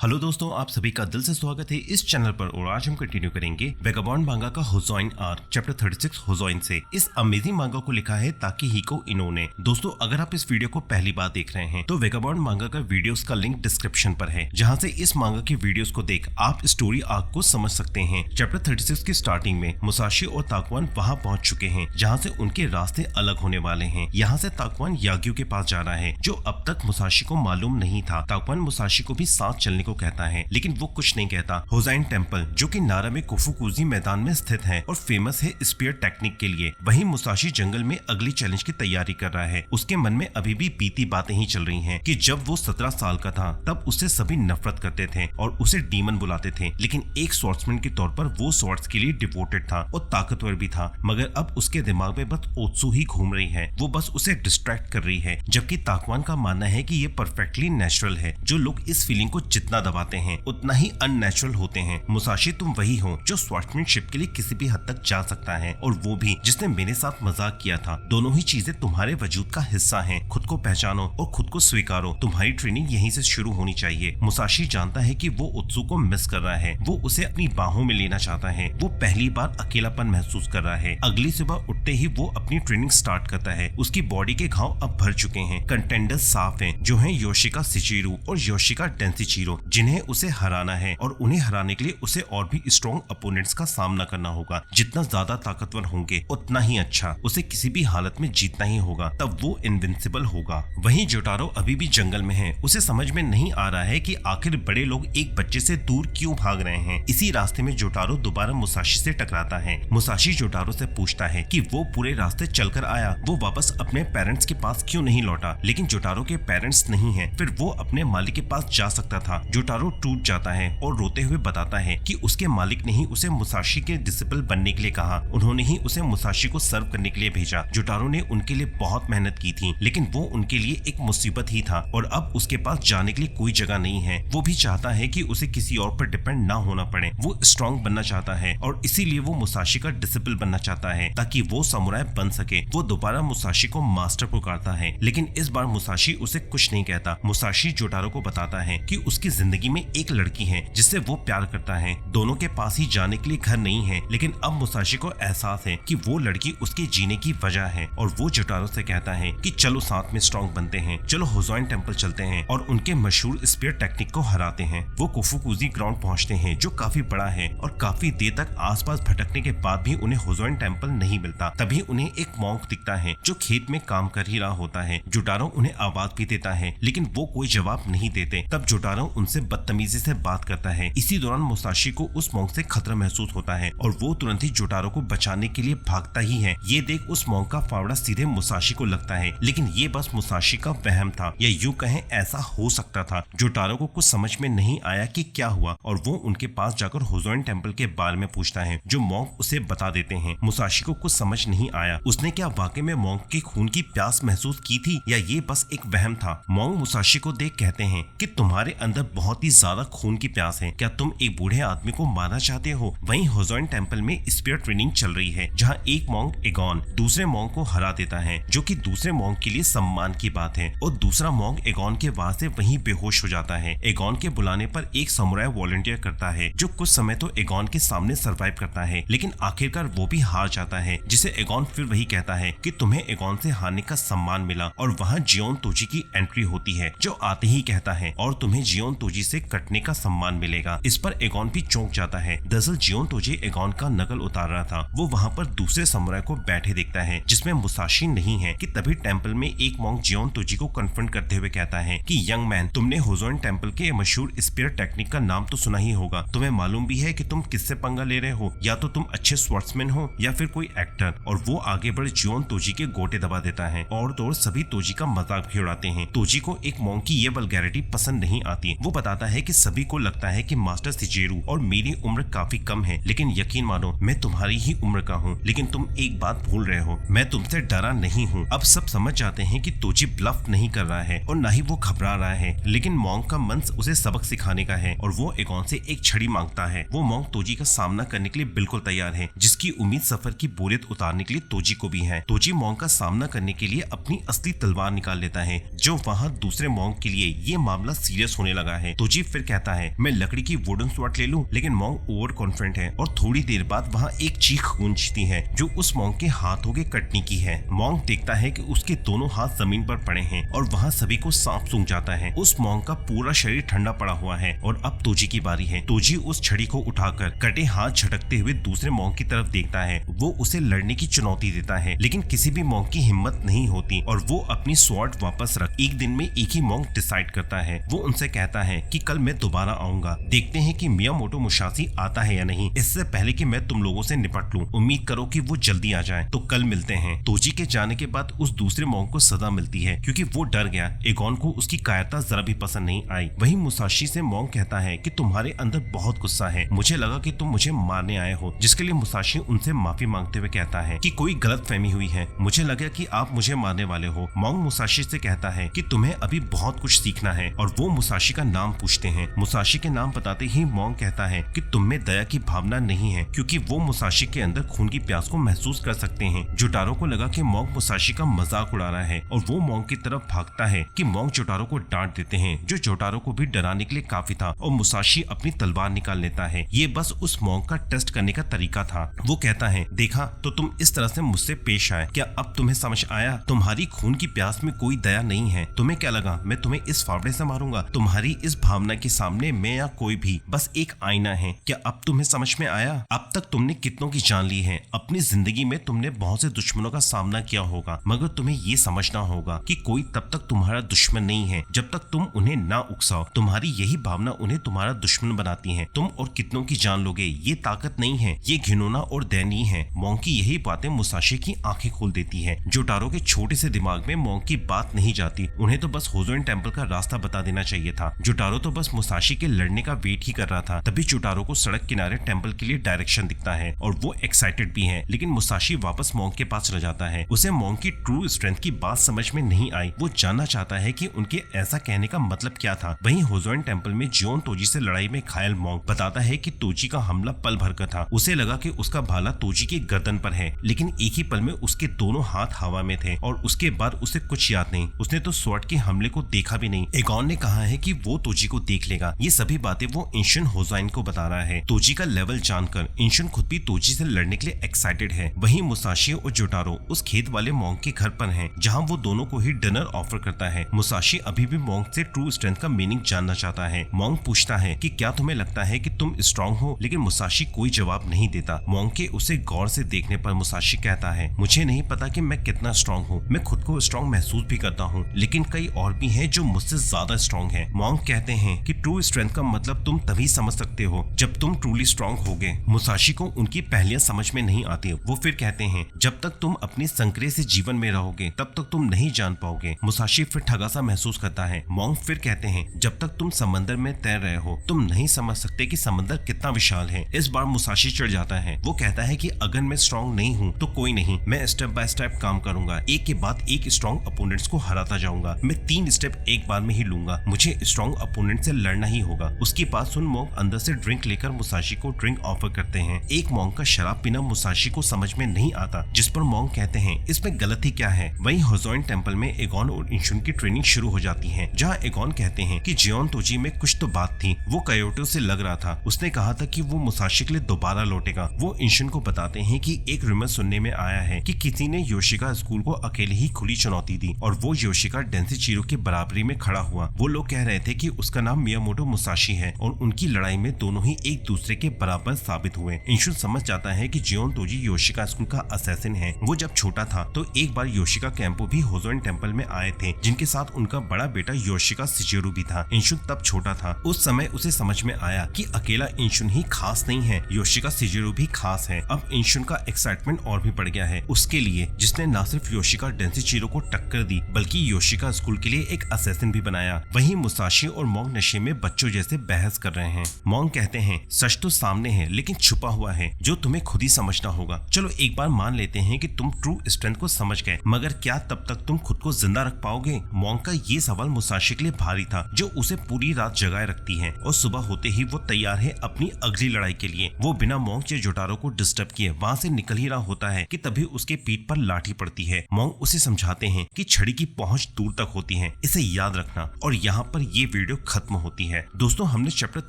Hello दोस्तों, आप सभी का दिल से स्वागत है इस चैनल पर। और आज हम कंटिन्यू करेंगे वेगाबॉन्ड मांगा का होजोइन आर्क चैप्टर 36 होजोइन से। इस अमेजिंग मांगा को लिखा है ताकेहिको इनो ने। दोस्तों, अगर आप इस वीडियो को पहली बार देख रहे हैं तो वेगाबॉन्ड मांगा का वीडियोस का लिंक डिस्क्रिप्शन पर है, जहां से इस मांगा की वीडियोस को देख आप स्टोरी आर्क को समझ सकते हैं। चैप्टर 36 की स्टार्टिंग में मुसाशी और ताकुआन वहां पहुंच चुके हैं जहां से उनके रास्ते अलग होने वाले हैं। यहाँ से ताकुआन याग्यू के पास जा रहा है, जो अब तक मुसाशी को मालूम नहीं था। ताकुआन मुसाशी को भी साथ चलने को कहता है, लेकिन वो कुछ नहीं कहता। होजाइन टेम्पल, जो कि नारा में कोफुकुजी मैदान में स्थित है और फेमस है स्पीयर टेक्निक के लिए। वहीं मुसाशी जंगल में अगली चैलेंज की तैयारी कर रहा है। उसके मन में अभी भी बीती बातें ही चल रही हैं कि जब वो 17 साल का था तब उससे सभी नफरत करते थे और उसे डीमन बुलाते थे, लेकिन एक स्वॉर्ड्समैन के तौर पर वो स्वॉर्ड्स के लिए डिवोटेड था और ताकतवर भी था। मगर अब उसके दिमाग में बस ओत्सु ही घूम रही है, वो बस उसे डिस्ट्रैक्ट कर रही है। जबकि ताकुआन का मानना है कि ये परफेक्टली नेचुरल है। जो लोग इस फीलिंग को जितना दबाते हैं उतना ही अननेचुरल होते हैं। मुसाशी, तुम वही हो जो स्वॉर्ड्समैनशिप के लिए किसी भी हद तक जा सकता है, और वो भी जिसने मेरे साथ मजाक किया था। दोनों ही चीजें तुम्हारे वजूद का हिस्सा हैं। खुद को पहचानो और खुद को स्वीकारो। तुम्हारी ट्रेनिंग यहीं से शुरू होनी चाहिए। मुसाशी जानता है कि वो ओत्सु को मिस कर रहा है। वो उसे अपनी बाहों में लेना चाहता है। वो पहली बार अकेलापन महसूस कर रहा है। अगली सुबह उठते ही वो अपनी ट्रेनिंग स्टार्ट करता है। उसकी बॉडी के घाव अब भर चुके हैं। कंटेंडर्स साफ हैं, जो हैं योशिका शिचिरू और योशिका डेंसिचिरो, जिन्हें उसे हराना है। और उन्हें हराने के लिए उसे और भी स्ट्रॉन्ग अपोनेंट्स का सामना करना होगा। जितना ज्यादा ताकतवर होंगे उतना ही अच्छा। उसे किसी भी हालत में जीतना ही होगा, तब वो इनविंसिबल होगा। वहीं जोटारो अभी भी जंगल में है। उसे समझ में नहीं आ रहा है कि आखिर बड़े लोग एक बच्चे से दूर क्यों भाग रहे हैं। इसी रास्ते में जोटारो दोबारा मुसाशी से टकराता है। मुसाशी जोटारो से पूछता है कि वो पूरे रास्ते चलकर आया, वो वापस अपने पेरेंट्स के पास क्यों नहीं लौटा। लेकिन जोटारो के पेरेंट्स नहीं है, फिर वो अपने मालिक के पास जा सकता था। जोटारो टूट जाता है और रोते हुए बताता है कि उसके मालिक ने ही उसे मुसाशी के डिसिपल बनने के लिए कहा। उन्होंने ही उसे मुसाशी को सर्व करने के लिए भेजा। जोटारो ने उनके लिए बहुत मेहनत की थी, लेकिन वो उनके लिए एक मुसीबत ही था और अब उसके पास जाने के लिए कोई जगह नहीं है। वो भी चाहता है कि उसे किसी और पर डिपेंड ना होना पड़े। वो स्ट्रॉन्ग बनना चाहता है और इसीलिए वो मुसाशी का डिसिपल बनना चाहता है, ताकि वो समुराई बन सके। वो दोबारा मुसाशी को मास्टर पुकारता है, लेकिन इस बार मुसाशी उसे कुछ नहीं कहता। मुसाशी जोटारो को बताता है कि उसकी जिंदगी में एक लड़की है जिससे वो प्यार करता है। दोनों के पास ही जाने के लिए घर नहीं है, लेकिन अब मुसाशी को एहसास है कि वो लड़की उसके जीने की वजह है। और वो जोटारो से कहता है कि चलो साथ में स्ट्रॉन्ग बनते हैं, चलो होजोइन टेम्पल चलते हैं और उनके मशहूर स्पीयर टेक्निक को हराते हैं। वो कोफुकुजी ग्राउंड पहुंचते हैं, जो काफी बड़ा है, और काफी देर तक आसपास भटकने के बाद भी उन्हें होजोइन टेम्पल नहीं मिलता। तभी उन्हें एक मॉन्क दिखता है जो खेत में काम कर ही रहा होता है। जोटारो उन्हें आवाज भी देता है, लेकिन वो कोई जवाब नहीं देते। तब जोटारो उनसे बदतमीजी से बात करता है। इसी दौरान मुसाशी को उस मॉन्क से खतरा महसूस होता है और वो तुरंत ही जोटारो को बचाने के लिए भागता ही है। ये देख उस मॉन्क का फावड़ा सीधे मुसाशी को लगता है, लेकिन ये बस मुसाशी का वहम था, या यूं कहें ऐसा हो सकता था। जोटारो को कुछ समझ में नहीं आया कि क्या हुआ, और वो उनके पास जाकर होजोइन टेम्पल के बारे में पूछता है, जो मॉन्क उसे बता देते हैं। मुसाशी को कुछ समझ नहीं आया। उसने क्या वाकई में मॉन्क के खून की प्यास महसूस की थी, या ये बस एक वहम था। मॉन्क मुसाशी को देख कहते हैं कि तुम्हारे अंदर बहुत ही ज्यादा खून की प्यास है। क्या तुम एक बूढ़े आदमी को मारना चाहते हो? वहीं होजोइन टेम्पल में स्पीयर ट्रेनिंग चल रही है, जहां एक मॉन्क एगॉन दूसरे मॉन्क को हरा देता है, जो कि दूसरे मॉन्क के लिए सम्मान की बात है। और दूसरा मॉन्क एगॉन के वहां से वहीं बेहोश हो जाता है। एगॉन के बुलाने पर एक समुराई वॉलंटियर करता है, जो कुछ समय तो एगॉन के सामने सर्वाइव करता है, लेकिन आखिरकार वो भी हार जाता है, जिसे एगॉन फिर वही कहता है कि तुम्हें एगॉन से हारने का सम्मान मिला। और वहाँ जियोन तोजी की एंट्री होती है, जो आते ही कहता है और तुम्हें जियोन तोजी से कटने का सम्मान मिलेगा। इस पर एगॉन भी चौंक जाता है। दरअसल जियोन तोजी एगॉन का नकल उतार रहा था। वो वहाँ पर दूसरे समुराई को बैठे देखता है, जिसमें मुसाशी नहीं है। कि तभी टेम्पल में एक मॉन्क जियोन तोजी को कन्फ्रंट करते हुए कहता है कि यंग मैन, तुमने होजोइन टेम्पल के मशहूर स्पीयर टेक्निक का नाम तो सुना ही होगा। तुम्हें मालूम भी है कि तुम किससे पंगा ले रहे हो? या तो तुम अच्छे स्वॉर्ड्समैन हो या फिर कोई एक्टर। और वो आगे बढ़े जियोन तोजी के गोटे दबा देता है और तो सभी तोजी का मजाक भी उड़ाते हैं। तोजी को एक मॉन्क की ये वल्गैरिटी पसंद नहीं आती। वो बताता है कि सभी को लगता है कि मास्टर शिचिरू और मेरी उम्र काफी कम है, लेकिन यकीन मानो मैं तुम्हारी ही उम्र का हूँ। लेकिन तुम एक बात भूल रहे हो, मैं तुमसे डरा नहीं हूँ। अब सब समझ जाते हैं कि तोजी ब्लफ नहीं कर रहा है और न ही वो घबरा रहा है, लेकिन मॉन्क का मन उसे सबक सिखाने का है और वो एगॉन से एक छड़ी मांगता है। वो मॉन्क तोजी का सामना करने के लिए बिल्कुल तैयार है, जिसकी उम्मीद सफर की बोरियत उतारने के लिए तोजी को भी है। तोजी मॉन्क का सामना करने के लिए अपनी असली तलवार निकाल लेता है, जो वहाँ दूसरे मॉन्क के लिए ये मामला सीरियस होने लगा है। है। तोजी फिर कहता है मैं लकड़ी की वुडन स्वॉर्ड ले लूं, लेकिन मॉन्ग ओवर कॉन्फिडेंट है और थोड़ी देर बाद वहाँ एक चीख गूंजती है जो उस मॉन्ग के हाथों के कटने की है। मॉन्ग देखता है कि उसके दोनों हाथ जमीन पर पड़े हैं और वहाँ सभी को सांप सूंघ जाता है। उस मॉन्ग का पूरा शरीर ठंडा पड़ा हुआ है और अब तोजी की बारी है। तोजी उस छड़ी को उठाकर कटे हाथ झटकते हुए दूसरे मॉन्ग की तरफ देखता है। वो उसे लड़ने की चुनौती देता है, लेकिन किसी भी मॉन्ग की हिम्मत नहीं होती और वो अपनी स्वॉर्ड वापस रख। एक दिन में एक ही मॉन्ग डिसाइड करता है। वो उनसे कहता है कि कल मैं दोबारा आऊंगा, देखते हैं कि मियामोटो मुसाशी आता है या नहीं, इससे पहले कि मैं तुम लोगों से निपट लूं। उम्मीद करो कि वो जल्दी आ जाए, तो कल मिलते हैं। तोजी के जाने के बाद उस दूसरे मॉन्ग को सजा मिलती है क्योंकि वो डर गया। एगॉन को उसकी कायरता जरा भी पसंद नहीं आई। वहीं मुसाशी से मॉन्ग कहता है कि तुम्हारे अंदर बहुत गुस्सा है, मुझे लगा कि तुम मुझे मारने आए हो, जिसके लिए मुसाशी उनसे माफी मांगते हुए कहता है कि कोई गलत फहमी हुई है, मुझे लगा कि आप मुझे मारने वाले हो। मॉन्ग मुसाशी से कहता है कि तुम्हें अभी बहुत कुछ सीखना है और वो मुसाशी का नाम पूछते हैं। मुसाशी के नाम बताते ही मॉन्ग कहता है कि तुम में दया की भावना नहीं है, क्योंकि वो मुसाशी के अंदर खून की प्यास को महसूस कर सकते हैं। जोटारो को लगा कि मॉन्ग मुसाशी का मजाक उड़ा रहा है और वो मॉन्ग की तरफ भागता है कि मॉन्ग जोटारो को डांट देते हैं, जो जोटारो को भी डराने के लिए काफी था और मुसाशी अपनी तलवार निकाल लेता है। ये बस उस मॉन्ग का टेस्ट करने का तरीका था। वो कहता है देखा तो तुम इस तरह से मुझसे पेश आए, क्या अब तुम्हें समझ आया? तुम्हारी खून की प्यास में कोई दया नहीं है। तुम्हें क्या लगा मैं तुम्हें इस फावड़े से मारूंगा? तुम्हारी इस भावना के सामने मैं या कोई भी बस एक आईना है। क्या अब तुम्हें समझ में आया? अब तक तुमने कितनों की जान ली है। अपनी जिंदगी में तुमने बहुत से दुश्मनों का सामना किया होगा, मगर तुम्हें ये समझना होगा कि कोई तब तक तुम्हारा दुश्मन नहीं है जब तक तुम उन्हें ना उकसाओ। तुम्हारी यही भावना उन्हें तुम्हारा दुश्मन बनाती है। तुम और कितनों की जान लोगे, ये ताकत नहीं है, ये घिनौना और दयनीय है। मॉन्ग की यही बातें मुसाशी की आंखें खोल देती है। जोटारो के छोटे से दिमाग में मॉन्ग की बात नहीं जाती। उन्हें तो बस होजोइन टेम्पल का रास्ता बता देना चाहिए था। जोटारो तो बस मुसाशी के लड़ने का वेट ही कर रहा था। तभी जोटारो को सड़क किनारे टेम्पल के लिए डायरेक्शन दिखता है और वो एक्साइटेड भी है, लेकिन मुसाशी वापस मॉन्ग के पास रह जाता है। उसे मॉन्ग की ट्रू स्ट्रेंथ की बात समझ में नहीं आई। वो जानना चाहता है कि उनके ऐसा कहने का मतलब क्या था। वहीं होजोइन टेम्पल में जियोन तोजी से लड़ाई में घायल मॉन्ग बताता है कि तोजी का हमला पल भर का था। उसे लगा कि उसका भाला तोजी की गर्दन पर है, लेकिन एक ही पल में उसके दोनों हाथ हवा में थे और उसके बाद उसे कुछ याद नहीं। उसने तो स्वॉर्ड के हमले को देखा भी नहीं। एगॉन ने कहा है कि वो तोजी को देख लेगा। ये सभी बातें वो इंशन होजाइन को बता रहा है। तोजी का लेवल जानकर इंशन खुद भी तोजी से लड़ने के लिए एक्साइटेड है। वहीं मुसाशी और जोटारो उस खेत वाले मॉन्ग के घर पर हैं, जहां वो दोनों को ही डिनर ऑफर करता है। मुसाशी अभी भी मॉन्ग से ट्रू स्ट्रेंथ का मीनिंग जानना चाहता है। मॉन्ग पूछता है कि क्या तुम्हें लगता है कि तुम स्ट्रांग हो, लेकिन मुसाशी कोई जवाब नहीं देता। मॉन्ग के उसे गौर से देखने पर मुसाशी कहता है मुझे नहीं पता कि मैं कितना स्ट्रांग हूँ। मैं खुद को स्ट्रांग महसूस भी करता हूँ, लेकिन कई और भी हैं जो मुझसे ज्यादा स्ट्रांग हैं। मॉन्ग कहते हैं कि ट्रू स्ट्रेंथ का मतलब तुम तभी समझ सकते हो जब तुम ट्रूली स्ट्रांग होगे। मुसाशी को उनकी पहलियां समझ में नहीं आती। वो फिर कहते हैं जब तक तुम अपनी संकरे से जीवन में रहोगे तब तक तुम नहीं जान पाओगे। मुसाशी फिर ठगा सा महसूस करता है। मॉन्ग फिर कहते हैं जब तक तुम समंदर में तैर रहे हो तुम नहीं समझ सकते कि समंदर कितना विशाल है। इस बार मुसाशी चढ़ जाता है। वो कहता है कि अगर मैं स्ट्रांग नहीं हूँ तो कोई नहीं, मैं स्टेप बाय स्टेप काम करूंगा, एक के बाद एक स्ट्रांग अपोनेंट्स को हराता जाऊंगा। मैं 3 स्टेप एक बार में ही लूंगा। मुझे स्ट्रांग अपोनेंट से लड़ना ही होगा। उसकी बात सुन मॉन्ग अंदर से ड्रिंक लेकर मुसाशी को ड्रिंक ऑफर करते हैं। एक मॉन्ग का शराब पीना मुसाशी को समझ में नहीं आता, जिस पर मॉन्ग कहते हैं इसमें गलती क्या है। वहीं होजोइन टेम्पल में एगॉन और इंशुन की ट्रेनिंग शुरू हो जाती है, जहाँ एगॉन कहते हैं कि जियोन तोजी में कुछ तो बात थी। वो कयोटो से लग रहा था। उसने कहा था कि वो मुसाशी के लिए दोबारा लौटेगा। वो इंशन को बताते हैं कि एक रूमर सुनने में आया है कि किसी ने योशिका स्कूल को अकेले ही खुली चुनौती दी और वो योशिका डेंसिचिरो की बराबरी में खड़ा हुआ। वो लोग कह रहे थे कि उसका नाम मियामोटो मुसाशी है और उनकी लड़ाई में दोनों ही एक दूसरे के बराबर साबित हुए। इंशन समझ जाता है कि जियोन तोजी योशिका स्कूल का असैसिन है। वो जब छोटा था तो एक बार योशिका कैंपो भी होजोइन टेम्पल में आए थे, जिनके साथ उनका बड़ा बेटा योशिका शिजिरो भी था। इंशुन तब छोटा था। उस समय उसे समझ में आया कि अकेला इंशुन ही खास नहीं है, योशिका शिजिरो भी खास है। अब इंशुन का एक्साइटमेंट और भी बढ़ गया है उसके लिए, जिसने न सिर्फ योशिका डेंसिचिरो को टक्कर दी बल्कि योशिका स्कूल के लिए एक असैसिन भी बनाया। वहीं मुसाशी और मॉन्ग नशे में बच्चों जैसे बहस कर रहे हैं। मॉन्ग कहते हैं सच तो सामने है लेकिन छुपा हुआ है जो तुम्हें खुद ही समझना होगा। चलो एक बार मान लेते हैं कि तुम ट्रू स्ट्रेंथ को समझ गए, मगर क्या तब तक तुम खुद को जिंदा रख पाओगे? मॉन्ग का ये सवाल मुसाशी के लिए भारी था, जो उसे पूरी रात जगाए रखती है और सुबह होते ही वो तैयार है अपनी अगली लड़ाई के लिए। वो बिना मॉन्ग या जोटारो को डिस्टर्ब किए वहाँ से निकल ही रहा होता है कि तभी उसके पीठ पर लाठी पड़ती है। मॉन्ग उसे समझाते हैं कि छड़ी की पहुंच दूर तक होती है, इसे याद रखना। और यहाँ पर ये वीडियो खत्म होती है। दोस्तों हमने चैप्टर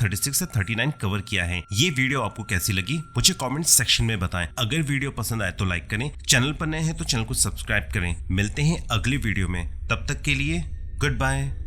36 से 39 कवर किया है। ये वीडियो आपको कैसी लगी मुझे कमेंट सेक्शन में बताएं। अगर वीडियो पसंद आए तो लाइक करें, चैनल पर नए हैं तो चैनल को सब्सक्राइब करें। मिलते हैं अगली वीडियो में, तब तक के लिए गुड बाय।